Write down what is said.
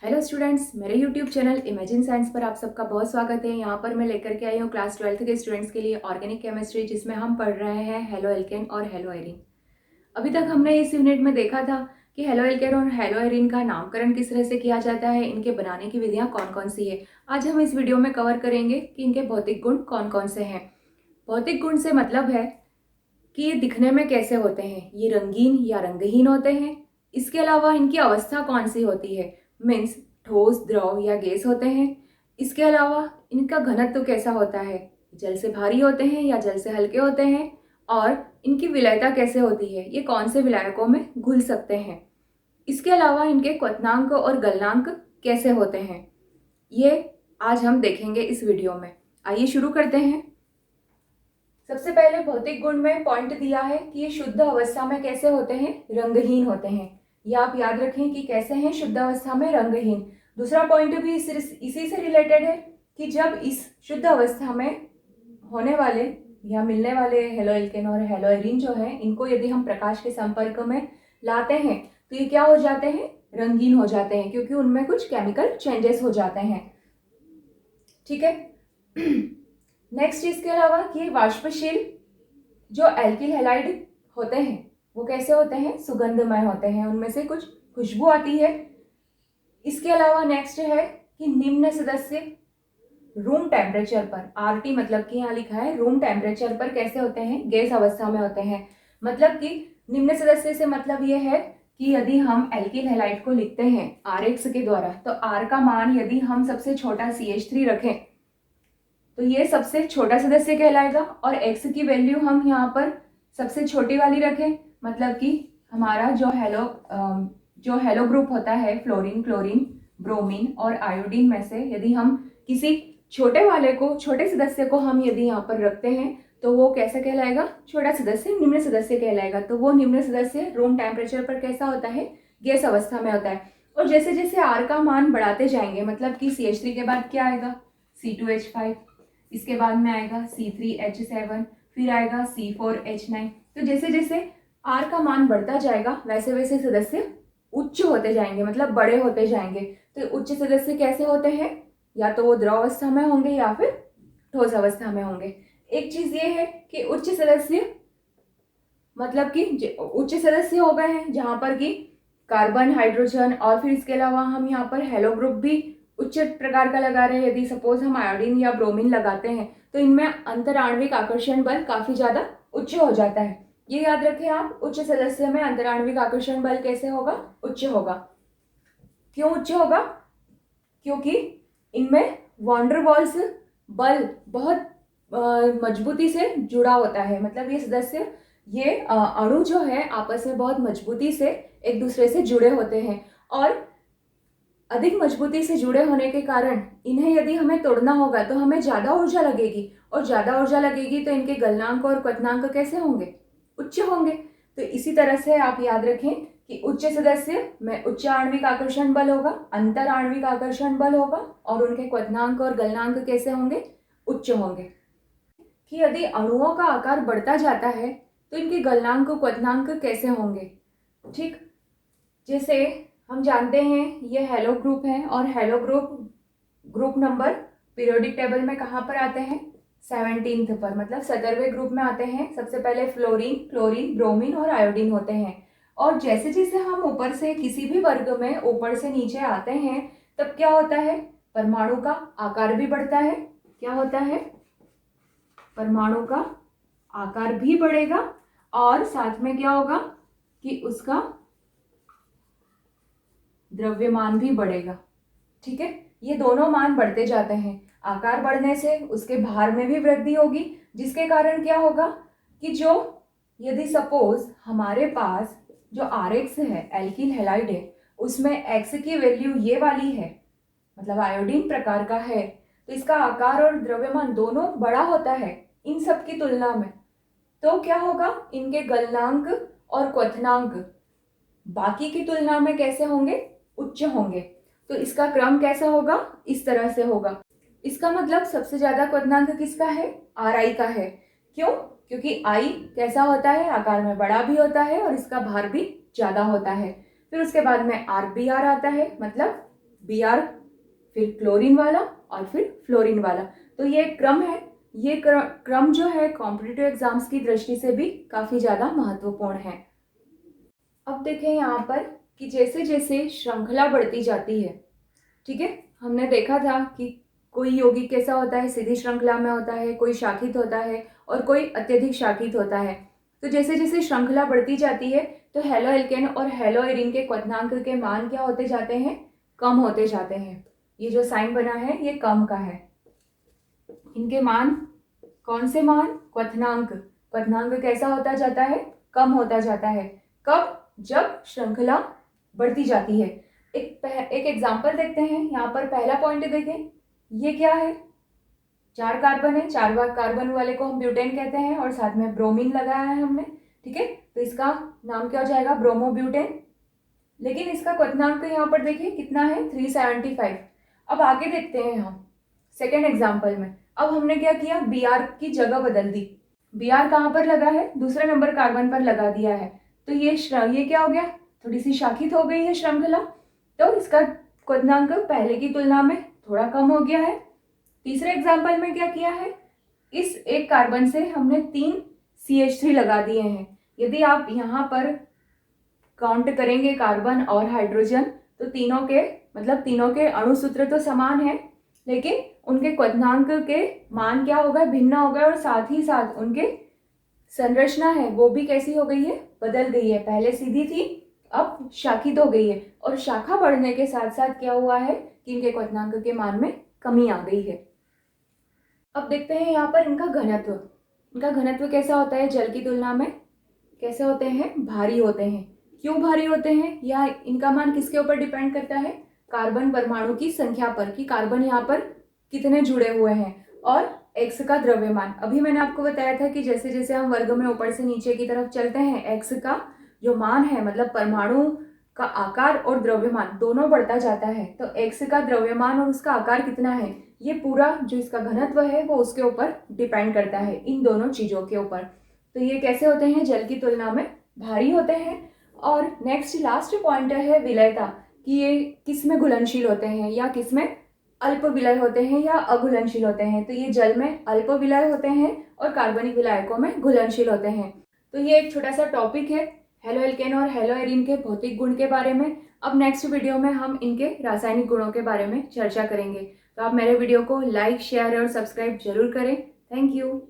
Hello students, मेरे YouTube channel imagine science पर आप सबका बहुत स्वागत है। यहाँ पर मैं लेकर के आई हूँ क्लास 12th के स्टूडेंट्स के लिए ऑर्गेनिक केमिस्ट्री, जिसमें हम पढ़ रहे हैं हेलो एल्केन और हेलो एरीन। अभी तक हमने इस यूनिट में देखा था कि हेलो एल्केन और हेलो एरीन का नामकरण किस तरह से किया जाता है, इनके बनाने की विधियाँ कौन कौन सी है। आज हम इस वीडियो में कवर करेंगे कि इनके भौतिक गुण कौन कौन से हैं। भौतिक गुण से मतलब है कि ये दिखने में कैसे होते हैं, ये रंगीन या रंगहीन होते हैं। इसके अलावा इनकी अवस्था कौन सी होती है, मीन्स ठोस, द्रव या गैस होते हैं। इसके अलावा इनका घनत्व कैसा होता है, जल से भारी होते हैं या जल से हल्के होते हैं, और इनकी विलयता कैसे होती है, ये कौन से विलायकों में घुल सकते हैं। इसके अलावा इनके क्वथनांक और गलनांक कैसे होते हैं, ये आज हम देखेंगे इस वीडियो में। आइए शुरू करते हैं। सबसे पहले भौतिक गुण में पॉइंट दिया है कि ये शुद्ध अवस्था में कैसे होते हैं, रंगहीन होते हैं। ये आप याद रखें कि कैसे हैं शुद्ध अवस्था में रंगहीन। दूसरा पॉइंट भी इसी से रिलेटेड है कि जब इस शुद्ध अवस्था में होने वाले या मिलने वाले हेलो एल्केन और हेलो एरीन जो है, इनको यदि हम प्रकाश के संपर्क में लाते हैं तो ये क्या हो जाते हैं, रंगीन हो जाते हैं, क्योंकि उनमें कुछ केमिकल चेंजेस हो जाते हैं। ठीक है। नेक्स्ट इसके अलावा कि वाष्पशील जो एल्किल हैलाइड होते हैं वो कैसे होते हैं, सुगंधमय होते हैं, उनमें से कुछ खुशबू आती है। इसके अलावा नेक्स्ट है कि निम्न सदस्य रूम टेम्परेचर पर, आरटी मतलब कि यहाँ लिखा है रूम टेम्परेचर पर कैसे होते हैं, गैस अवस्था में होते हैं। मतलब कि निम्न सदस्य से मतलब ये है कि यदि हम एल्किल हैलाइड को लिखते हैं RX के द्वारा, तो R का मान यदि हम सबसे छोटा CH3 रखें तो ये सबसे छोटा सदस्य कहलाएगा, और X की वैल्यू हम यहाँ पर सबसे छोटी वाली रखें। मतलब कि हमारा जो हेलो ग्रुप होता है, फ्लोरीन, क्लोरीन, ब्रोमीन और आयोडीन में से यदि हम किसी छोटे वाले को, छोटे सदस्य को हम यदि यहाँ पर रखते हैं तो वो कैसा कहलाएगा, छोटा सदस्य, निम्न सदस्य कहलाएगा। तो वो निम्न सदस्य रूम टेम्परेचर पर कैसा होता है, गैस अवस्था में होता है। और जैसे जैसे R का मान बढ़ाते जाएंगे, मतलब कि CH3 के बाद क्या आएगा, C2H5, इसके बाद में आएगा C3H7, फिर आएगा C4H9। तो जैसे जैसे R का मान बढ़ता जाएगा वैसे वैसे सदस्य उच्च होते जाएंगे, मतलब बड़े होते जाएंगे। तो उच्च सदस्य कैसे होते हैं, या तो वो द्रव अवस्था में होंगे या फिर ठोस अवस्था में होंगे। एक चीज ये है कि उच्च सदस्य मतलब कि उच्च सदस्य हो गए हैं जहां पर कि कार्बन, हाइड्रोजन, और फिर इसके अलावा हम यहाँ पर हेलो ग्रुप भी उच्च प्रकार का लगा रहे हैं। यदि सपोज हम आयोडीन या ब्रोमीन लगाते हैं तो इनमें अंतराण्विक आकर्षण बल काफी ज्यादा उच्च हो जाता है। ये याद रखें आप, उच्च सदस्य में अंतराण्विक आकर्षण बल कैसे होगा, उच्च होगा। क्यों उच्च होगा, क्योंकि इनमें वॉन्डरवॉल्स बल बहुत मजबूती से जुड़ा होता है। मतलब ये सदस्य, ये अणु जो है आपस में बहुत मजबूती से एक दूसरे से जुड़े होते हैं, और अधिक मजबूती से जुड़े होने के कारण इन्हें यदि हमें तोड़ना होगा तो हमें ज्यादा ऊर्जा लगेगी, और ज्यादा ऊर्जा लगेगी तो इनके गलनांक और क्वथनांक कैसे होंगे, उच्च होंगे। तो इसी तरह से आप याद रखें कि उच्च सदस्य में उच्च आणविक आकर्षण बल होगा, अंतर आणविक आकर्षण बल होगा, और उनके क्वथनांक और गलनांक कैसे होंगे, उच्च होंगे। कि यदि अणुओं का आकार बढ़ता जाता है तो इनके गलनांक और क्वथनांक कैसे होंगे। ठीक, जैसे हम जानते हैं ये हेलो ग्रुप है, और hello group number periodic table में कहाँ पर आते हैं, 17th पर, मतलब 17वें ग्रुप में आते हैं। सबसे पहले फ्लोरीन, क्लोरीन, ब्रोमीन और आयोडीन होते हैं। और जैसे जैसे हम ऊपर से किसी भी वर्ग में ऊपर से नीचे आते हैं तब क्या होता है, परमाणु का आकार भी बढ़ता है। क्या होता है, परमाणु का आकार भी बढ़ेगा, और साथ में क्या होगा कि उसका द्रव्यमान भी बढ़ेगा। ठीक है, ये दोनों मान बढ़ते जाते हैं। आकार बढ़ने से उसके भार में भी वृद्धि होगी, जिसके कारण क्या होगा कि जो यदि सपोज हमारे पास जो RX है, एल्किल हैलाइड है, उसमें X की वैल्यू ये वाली है, मतलब आयोडीन प्रकार का है, तो इसका आकार और द्रव्यमान दोनों बड़ा होता है इन सब की तुलना में। तो क्या होगा, इनके गलनांक और क्वथनांक बाकी की तुलना में कैसे होंगे, उच्च होंगे। तो इसका क्रम कैसा होगा, इस तरह से होगा। इसका मतलब सबसे ज्यादा क्वथनांक किसका है, RI का है। क्यों, क्योंकि I कैसा होता है, आकार में बड़ा भी होता है और इसका भार भी ज्यादा होता है। फिर उसके बाद में RBR आता है, मतलब Br, फिर क्लोरीन वाला और फिर फ्लोरीन वाला। तो ये क्रम है, ये क्रम जो है कॉम्पिटिटिव एग्जाम्स की दृष्टि से भी काफ़ी ज़्यादा महत्वपूर्ण है। अब देखें यहाँ पर कि जैसे जैसे श्रृंखला बढ़ती जाती है, ठीक है, हमने देखा था कि कोई यौगिक कैसा होता है, सीधी श्रृंखला में होता है, कोई शाखित होता है और कोई अत्यधिक शाखित होता है। तो जैसे जैसे श्रृंखला बढ़ती जाती है तो हेलो एल्केन और हेलो एरीन के क्वथनांक के मान क्या होते जाते हैं, कम होते जाते हैं। ये जो साइन बना है ये कम का है। इनके मान, कौन से मान, क्वथनांक, क्वथनांक कैसा होता जाता है, कम होता जाता है। कब, जब श्रृंखला बढ़ती जाती है। एक एग्जांपल देखते हैं। यहाँ पर पहला पॉइंट देखें, ये क्या है, 4 कार्बन है, 4 कार्बन वाले को हम ब्यूटेन कहते हैं और साथ में ब्रोमीन लगाया है हमने, ठीक है। तो इसका नाम क्या हो जाएगा, ब्रोमोब्यूटेन। लेकिन इसका क्वथनांक यहाँ पर देखिए कितना है, 375। अब आगे देखते हैं हम सेकेंड एग्जाम्पल में। अब हमने क्या किया, Br की जगह बदल दी। Br कहाँ पर लगा है, दूसरे नंबर कार्बन पर लगा दिया है। तो ये क्या हो गया, थोड़ी सी शाखित हो गई है श्रृंखला, तो इसका क्वथनांक पहले की तुलना में थोड़ा कम हो गया है। तीसरे एग्जाम्पल में क्या किया है, इस एक कार्बन से हमने 3 CH3 लगा दिए हैं। यदि आप यहाँ पर काउंट करेंगे कार्बन और हाइड्रोजन तो तीनों के अणुसूत्र तो समान है, लेकिन उनके क्वथनांक के मान क्या हो गए, भिन्न हो गए और साथ ही साथ उनके संरचना है वो भी कैसी हो गई है, बदल गई है। पहले सीधी थी, अब शाखित हो गई है और शाखा बढ़ने के साथ साथ क्या हुआ है कि इनके क्वथनांक के मान में कमी आ गई है। अब देखते हैं यहाँ पर इनका घनत्व। इनका घनत्व कैसा होता है, जल की तुलना में कैसे होते हैं, भारी होते हैं। क्यों भारी होते हैं, या इनका मान किसके ऊपर डिपेंड करता है, कार्बन परमाणु की संख्या पर, कि कार्बन यहाँ पर कितने जुड़े हुए हैं, और एक्स का द्रव्यमान। अभी मैंने आपको बताया था कि जैसे जैसे हम वर्ग में ऊपर से नीचे की तरफ चलते हैं, एक्स का जो मान है, मतलब परमाणु का आकार और द्रव्यमान दोनों बढ़ता जाता है। तो एक्स का द्रव्यमान और उसका आकार कितना है, ये पूरा जो इसका घनत्व है वो उसके ऊपर डिपेंड करता है, इन दोनों चीज़ों के ऊपर। तो ये कैसे होते हैं, जल की तुलना में भारी होते हैं। और नेक्स्ट लास्ट पॉइंट है विलयता, कि ये किस में घुलनशील होते हैं या किस में अल्प विलय होते हैं या अघुलनशील होते हैं। तो ये जल में अल्प विलय होते हैं और कार्बनिक विलायकों में घुलनशील होते हैं। तो ये एक छोटा सा टॉपिक है हेलो एल्केन और हेलो एरीन के भौतिक गुण के बारे में। अब नेक्स्ट वीडियो में हम इनके रासायनिक गुणों के बारे में चर्चा करेंगे। तो आप मेरे वीडियो को लाइक, शेयर और सब्सक्राइब जरूर करें। Thank you.